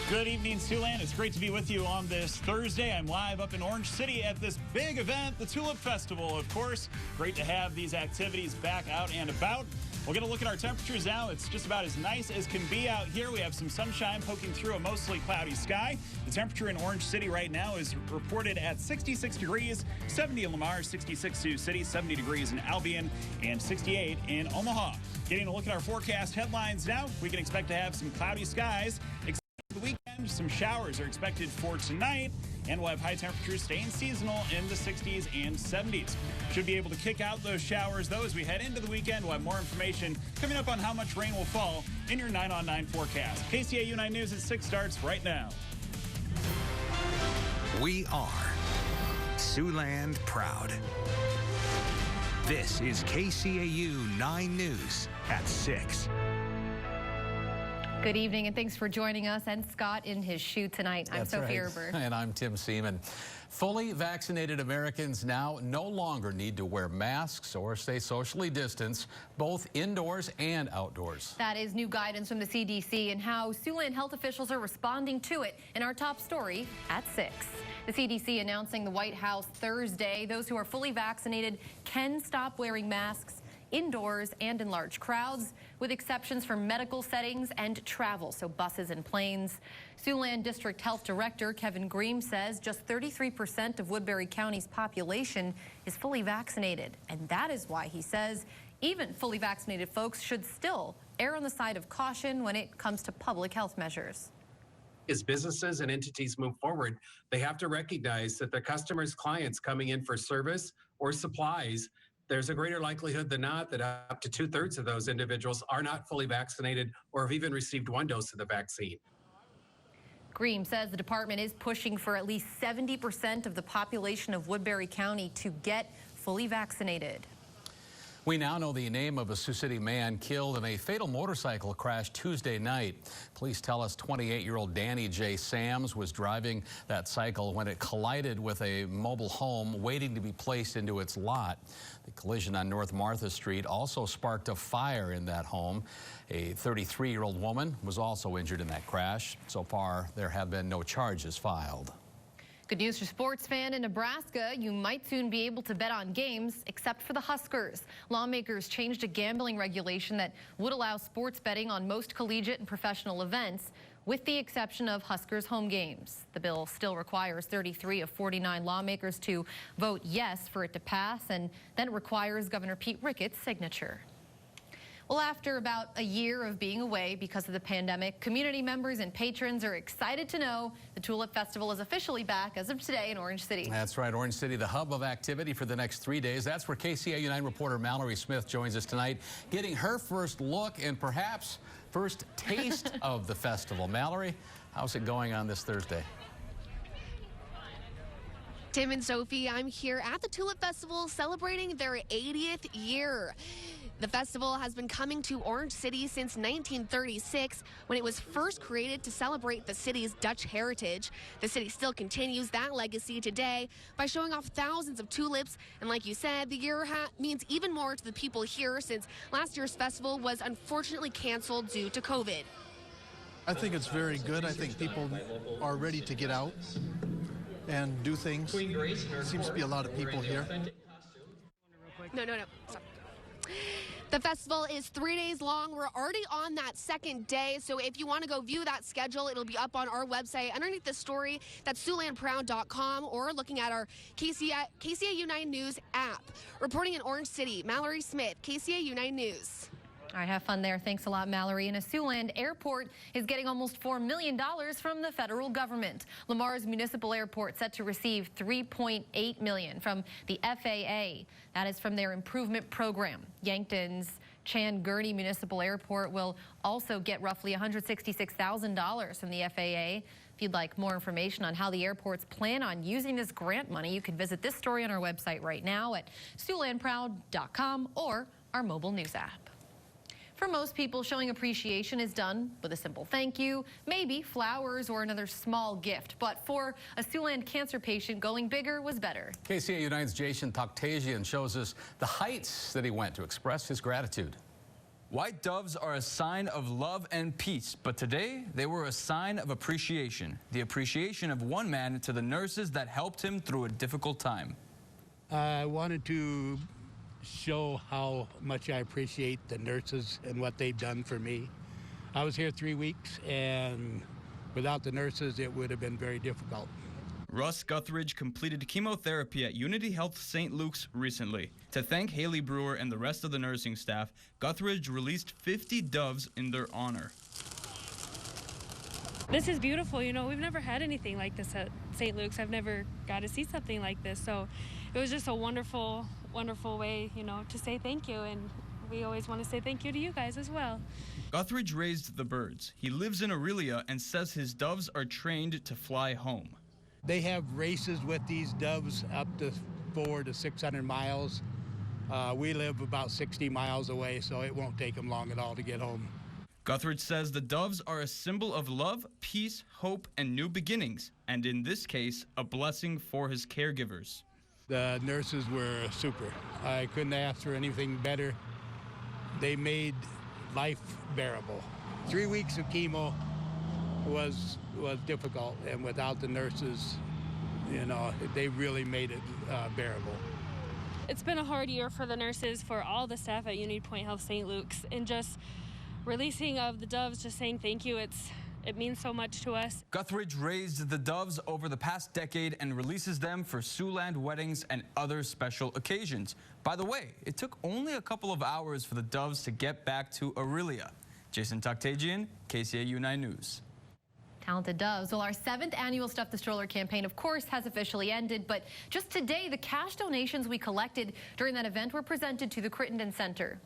Good evening, Siouxland. It's great to be with you on this Thursday. I'm live up in Orange City at this big event, the Tulip Festival, of course. Great to have these activities back out and about. We'll get a look at our temperatures now. It's just about as nice as can be out here. We have some sunshine poking through a mostly cloudy sky. The temperature in Orange City right now is reported at 66 degrees, 70 in Lamar, 66 Sioux City, 70 degrees in Albion, and 68 in Omaha. Getting a look at our forecast headlines now. We can expect to have some cloudy skies. The weekend, some showers are expected for tonight, and we'll have high temperatures staying seasonal in the 60s and 70s. Should be able to kick out those showers, though, as we head into the weekend. We'll have more information coming up on how much rain will fall in your 9 on 9 forecast. KCAU 9 News at 6 starts right now. We are Siouxland proud. This is KCAU 9 News at 6. Good evening, and thanks for joining us. And Scott in his shoe tonight. I'm Sophie Erber. And I'm Tim Seaman. Fully vaccinated Americans now no longer need to wear masks or stay socially distanced, both indoors and outdoors. That is new guidance from the CDC and how Siouxland health officials are responding to it in our top story at 6. The CDC announcing the White House Thursday those who are fully vaccinated can stop wearing masks indoors and in large crowds, with exceptions for medical settings and travel, so buses and planes. Siouxland District Health Director Kevin Green says just 33% of Woodbury County's population is fully vaccinated, and that is why he says even fully vaccinated folks should still err on the side of caution when it comes to public health measures. As businesses and entities move forward, they have to recognize that their customers, clients coming in for service or supplies, there's a greater likelihood than not that up to 2/3 of those individuals are not fully vaccinated or have even received one dose of the vaccine. Green says the department is pushing for at least 70% of the population of Woodbury County to get fully vaccinated. We now know the name of a Sioux City man killed in a fatal motorcycle crash Tuesday night. Police tell us 28-year-old Danny J. Sams was driving that cycle when it collided with a mobile home waiting to be placed into its lot. The collision on North Martha Street also sparked a fire in that home. A 33-year-old woman was also injured in that crash. So far, there have been no charges filed. Good news for sports fan in Nebraska. You might soon be able to bet on games, except for the Huskers. Lawmakers changed a gambling regulation that would allow sports betting on most collegiate and professional events, with the exception of Huskers home games. The bill still requires 33 of 49 lawmakers to vote yes for it to pass, and then it requires Governor Pete Ricketts' signature. Well, after about a year of being away because of the pandemic, community members and patrons are excited to know the Tulip Festival is officially back as of today in Orange City. That's right, Orange City, the hub of activity for the next 3 days. That's where KCAU 9 reporter Mallory Smith joins us tonight, getting her first look and perhaps first taste of the festival. Mallory, how's it going on this Thursday? Tim and Sophie, I'm here at the Tulip Festival celebrating their 80th year. The festival has been coming to Orange City since 1936, when it was first created to celebrate the city's Dutch heritage. The city still continues that legacy today by showing off thousands of tulips. And like you said, the year means even more to the people here since last year's festival was unfortunately canceled due to COVID. I think it's very good. I think people are ready to get out and do things. Seems to be a lot of people here. No. Stop. The festival is 3 days long. We're already on that second day, so if you want to go view that schedule, it'll be up on our website underneath the story. That's SiouxlandProud.com, or looking at our KCAU 9 News app. Reporting in Orange City, Mallory Smith, KCAU 9 News. All right, have fun there. Thanks a lot, Mallory. And a Siouxland airport is getting almost $4 million from the federal government. Lamar's municipal airport set to receive $3.8 million from the FAA. That is from their improvement program. Yankton's Chan Gurney Municipal Airport will also get roughly $166,000 from the FAA. If you'd like more information on how the airports plan on using this grant money, you can visit this story on our website right now at SiouxlandProud.com or our mobile news app. For most people, showing appreciation is done with a simple thank you, maybe flowers or another small gift. But for a Siouxland cancer patient, going bigger was better. KCAU 9's Jason Toktajian shows us the heights that he went to express his gratitude. White doves are a sign of love and peace, but today they were a sign of appreciation. The appreciation of one man to the nurses that helped him through a difficult time. I wanted to show how much I appreciate the nurses and what they've done for me. I was here 3 weeks, and without the nurses, it would have been very difficult. Russ Guthridge completed chemotherapy at Unity Health St. Luke's recently. To thank Haley Brewer and the rest of the nursing staff, Guthridge released 50 doves in their honor. This is beautiful. You know, we've never had anything like this at St. Luke's. I've never got to see something like this. So it was just a wonderful, wonderful way, you know, to say thank you. And we always want to say thank you to you guys as well. Guthridge raised the birds. He lives in Aurelia and says his doves are trained to fly home. They have races with these doves up to 400 to 600 miles. We live about 60 miles away, so it won't take them long at all to get home. Guthridge says the doves are a symbol of love, peace, hope, and new beginnings, and in this case, a blessing for his caregivers. The nurses were super. I couldn't ask for anything better. They made life bearable. 3 weeks of chemo was difficult, and without the nurses, you know, they really made it bearable. It's been a hard year for the nurses, for all the staff at Unity Point Health St. Luke's, and just releasing of the doves, just saying thank you. It means so much to us. Guthridge raised the doves over the past decade and releases them for Siouxland weddings and other special occasions. By the way, it took only a couple of hours for the doves to get back to Aurelia. Jason Toktagian, KCAU 9 News. Talented doves. Well, our 7th annual Stuff the Stroller campaign, of course, has officially ended, but just today, the cash donations we collected during that event were presented to the Crittenden Center.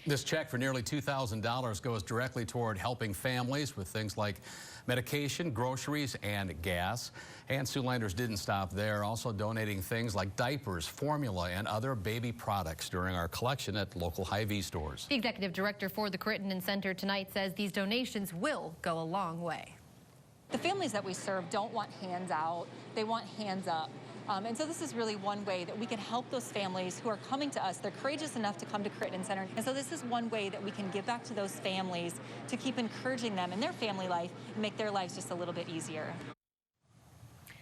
This check for nearly $2,000 goes directly toward helping families with things like medication, groceries, and gas. And Siouxlanders didn't stop there, also donating things like diapers, formula, and other baby products during our collection at local Hy-Vee stores. The executive director for the Crittenden Center tonight says these donations will go a long way. The families that we serve don't want hands out, they want hands up. And so this is really one way that we can help those families who are coming to us. They're courageous enough to come to Crittenden Center. And so this is one way that we can give back to those families to keep encouraging them in their family life and make their lives just a little bit easier.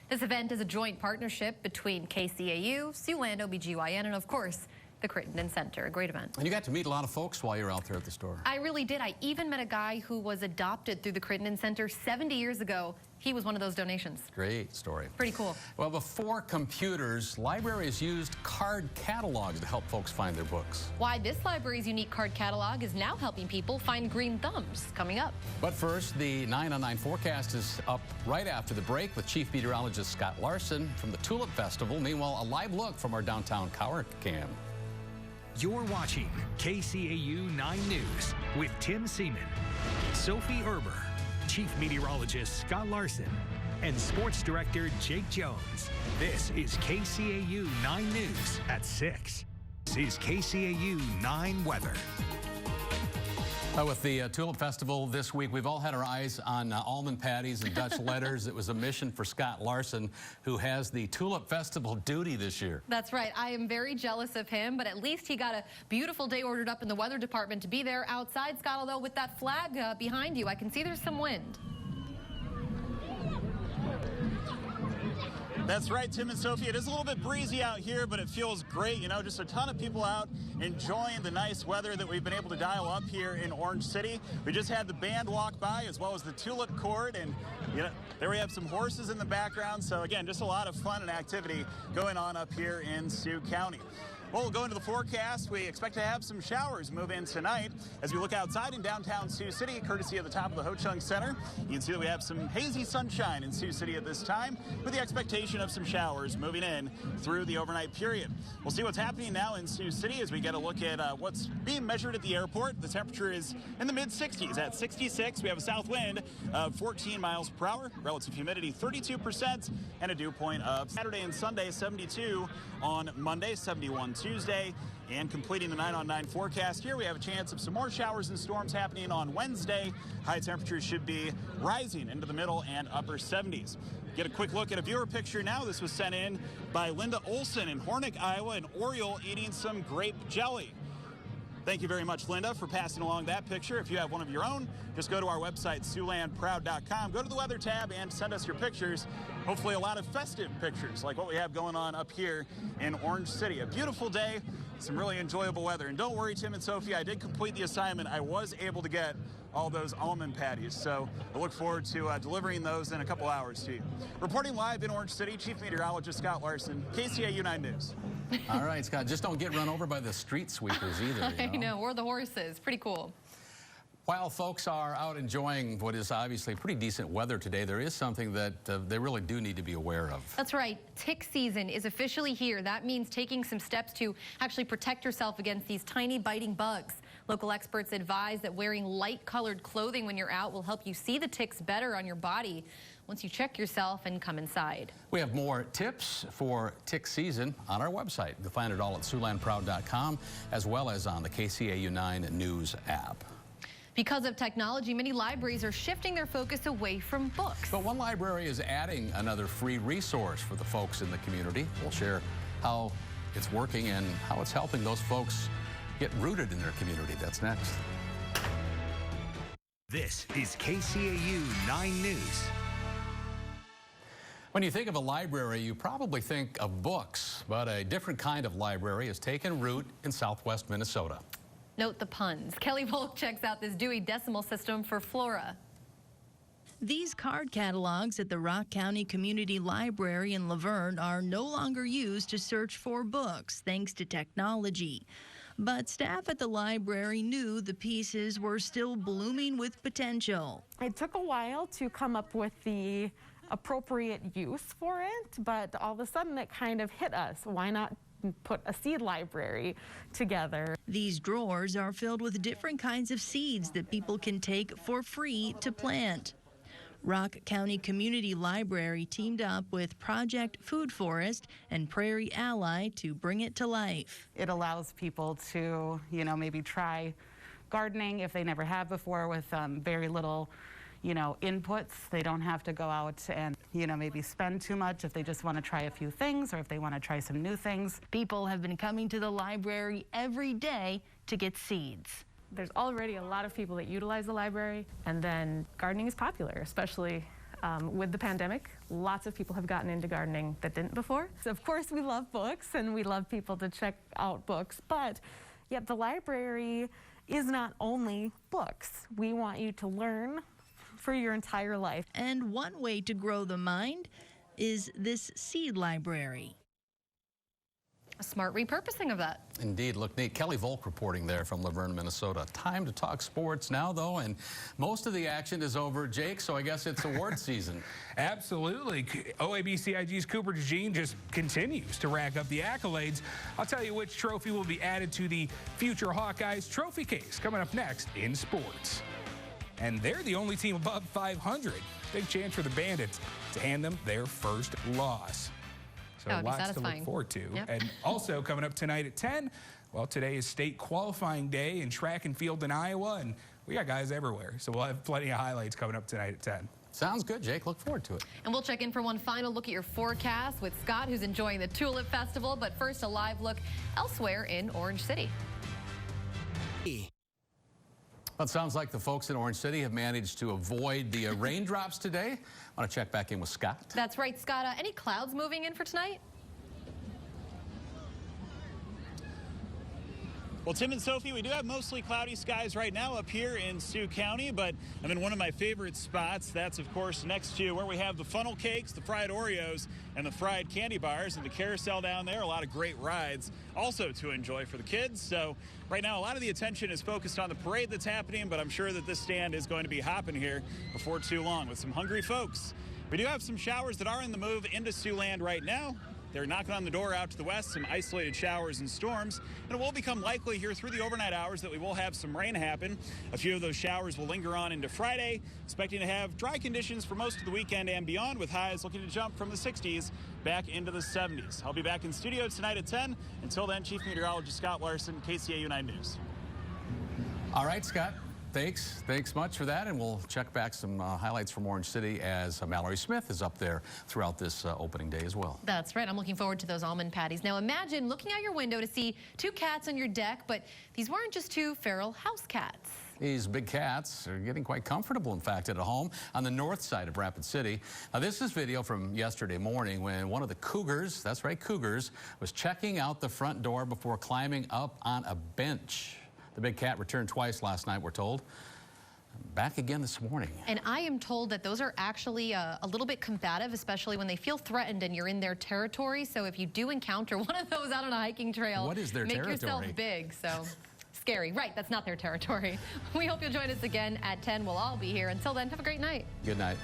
This event is a joint partnership between KCAU, Siouxland OBGYN, and of course, the Crittenden Center. A great event. And you got to meet a lot of folks while you were out there at the store. I really did. I even met a guy who was adopted through the Crittenden Center 70 years ago. He was one of those donations. Great story. Pretty cool. Well, before computers, libraries used card catalogs to help folks find their books. Why this library's unique card catalog is now helping people find green thumbs. Coming up. But first, the 9 on 9 forecast is up right after the break with Chief Meteorologist Scott Larson from the Tulip Festival. Meanwhile, a live look from our downtown Coward cam. You're watching KCAU 9 News with Tim Seaman, Sophie Erber, Chief Meteorologist Scott Larson, and Sports Director Jake Jones. This is KCAU 9 News at 6. This is KCAU 9 weather. With the Tulip Festival this week, we've all had our eyes on almond patties and Dutch letters. It was a mission for Scott Larson, who has the Tulip Festival duty this year. That's right. I am very jealous of him, but at least he got a beautiful day ordered up in the weather department to be there outside, Scott, although with that flag behind you, I can see there's some wind. That's right, Tim and Sophie. It is a little bit breezy out here, but it feels great. You know, just a ton of people out enjoying the nice weather that we've been able to dial up here in Orange City. We just had the band walk by, as well as the Tulip Court, and you know, there we have some horses in the background. So again, just a lot of fun and activity going on up here in Sioux County. Well, we'll go into the forecast. We expect to have some showers move in tonight. As we look outside in downtown Sioux City, courtesy of the top of the Ho-Chung Center, you can see that we have some hazy sunshine in Sioux City at this time, with the expectation of some showers moving in through the overnight period. We'll see what's happening now in Sioux City as we get a look at what's being measured at the airport. The temperature is in the mid-60s at 66. We have a south wind of 14 miles per hour, relative humidity 32%, and a dew point of Saturday and Sunday 72 on Monday, 71 Tuesday. And completing the 9 on 9 forecast here, we have a chance of some more showers and storms happening on Wednesday. High temperatures should be rising into the middle and upper 70s. Get a quick look at a viewer picture now. This was sent in by Linda Olson in Hornick, Iowa, an Oriole eating some grape jelly. Thank you very much, Linda, for passing along that picture. If you have one of your own, just go to our website, SiouxlandProud.com. Go to the weather tab and send us your pictures. Hopefully a lot of festive pictures like what we have going on up here in Orange City. A beautiful day, some really enjoyable weather. And don't worry, Tim and Sophie, I did complete the assignment. I was able to get all those almond patties. So I look forward to delivering those in a couple hours to you. Reporting live in Orange City, Chief Meteorologist Scott Larson, KCAU 9 News. All right, Scott, just don't get run over by the street sweepers either. I know, or the horses. Pretty cool. While folks are out enjoying what is obviously pretty decent weather today, there is something that they really do need to be aware of. That's right. Tick season is officially here. That means taking some steps to actually protect yourself against these tiny biting bugs. Local experts advise that wearing light-colored clothing when you're out will help you see the ticks better on your body once you check yourself and come inside. We have more tips for tick season on our website. You'll find it all at SiouxlandProud.com as well as on the KCAU 9 News app. Because of technology, many libraries are shifting their focus away from books. But one library is adding another free resource for the folks in the community. We'll share how it's working and how it's helping those folks get rooted in their community. That's next. This is KCAU 9 News. When you think of a library, you probably think of books, but a different kind of library has taken root in southwest Minnesota. Note the puns. Kelly Volk checks out this Dewey Decimal System for flora. These card catalogs at the Rock County Community Library in Laverne are no longer used to search for books thanks to technology. But staff at the library knew the pieces were still blooming with potential. It took a while to come up with the appropriate use for it, but all of a sudden it kind of hit us. Why not put a seed library together? These drawers are filled with different kinds of seeds that people can take for free to plant. Rock County Community Library teamed up with Project Food Forest and Prairie Ally to bring it to life. It allows people to, maybe try gardening if they never have before with very little inputs. They don't have to go out and, maybe spend too much if they just want to try a few things or if they want to try some new things. People have been coming to the library every day to get seeds. There's already a lot of people that utilize the library, and then gardening is popular, especially with the pandemic. Lots of people have gotten into gardening that didn't before. So of course we love books and we love people to check out books, but yet the library is not only books. We want you to learn for your entire life. And one way to grow the mind is this seed library. A smart repurposing of that. Indeed, look neat. Kelly Volk reporting there from Laverne, Minnesota. Time to talk sports now, though, and most of the action is over, Jake, so I guess it's award season. Absolutely. OABCIG's Cooper DeJean just continues to rack up the accolades. I'll tell you which trophy will be added to the future Hawkeyes trophy case coming up next in sports. And they're the only team above 500. Big chance for the Bandits to hand them their first loss. So lots to look forward to. Yep. And also coming up tonight at 10, well, today is state qualifying day in track and field in Iowa, and we got guys everywhere. So we'll have plenty of highlights coming up tonight at 10. Sounds good, Jake. Look forward to it. And we'll check in for one final look at your forecast with Scott, who's enjoying the Tulip Festival. But first, a live look elsewhere in Orange City. Well, it sounds like the folks in Orange City have managed to avoid the raindrops today. I want to check back in with Scott. That's right, Scott. Any clouds moving in for tonight? Well, Tim and Sophie, we do have mostly cloudy skies right now up here in Sioux County, but I'm in one of my favorite spots. That's, of course, next to where we have the funnel cakes, the fried Oreos, and the fried candy bars, and the carousel down there. A lot of great rides also to enjoy for the kids. So right now, a lot of the attention is focused on the parade that's happening, but I'm sure that this stand is going to be hopping here before too long with some hungry folks. We do have some showers that are in the move into Siouxland right now. They're knocking on the door out to the west, some isolated showers and storms, and it will become likely here through the overnight hours that we will have some rain happen. A few of those showers will linger on into Friday, expecting to have dry conditions for most of the weekend and beyond, with highs looking to jump from the 60s back into the 70s. I'll be back in studio tonight at 10. Until then, Chief Meteorologist Scott Larson, KCAU 9 News. All right, Scott. Thanks much for that, and we'll check back some highlights from Orange City as Mallory Smith is up there throughout this opening day as well. That's right. I'm looking forward to those almond patties. Now imagine looking out your window to see two cats on your deck, but these weren't just two feral house cats. These big cats are getting quite comfortable, in fact, at a home on the north side of Rapid City. Now, this is video from yesterday morning when one of the cougars, that's right, cougars, was checking out the front door before climbing up on a bench. The big cat returned twice last night, we're told. Back again this morning. And I am told that those are actually a little bit combative, especially when they feel threatened and you're in their territory. So if you do encounter one of those out on a hiking trail, what is their make territory? yourself big. So scary. Right, that's not their territory. We hope you'll join us again at 10. We'll all be here. Until then, have a great night. Good night.